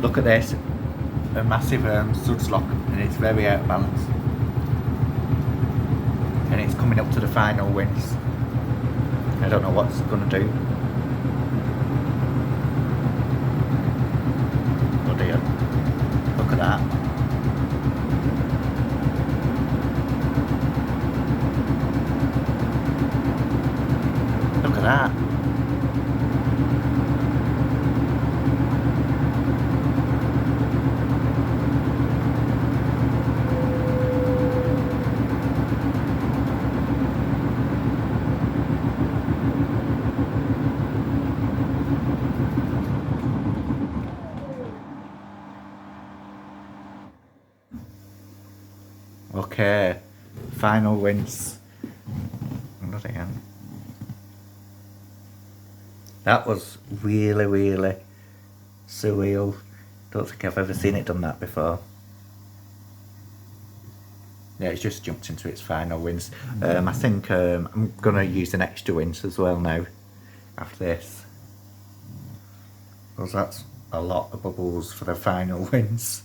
Look at this, a massive Sudslock, and it's very out of balance. And it's coming up to the final winds. I don't know what it's going to do. Oh dear, look at that. Look at that. Okay, final winds. Bloody hell. That was really surreal. Don't think I've ever seen it done that before. Yeah, it's just jumped into its final winds. I think I'm gonna use an extra winds as well now after this, because that's a lot of bubbles for the final winds.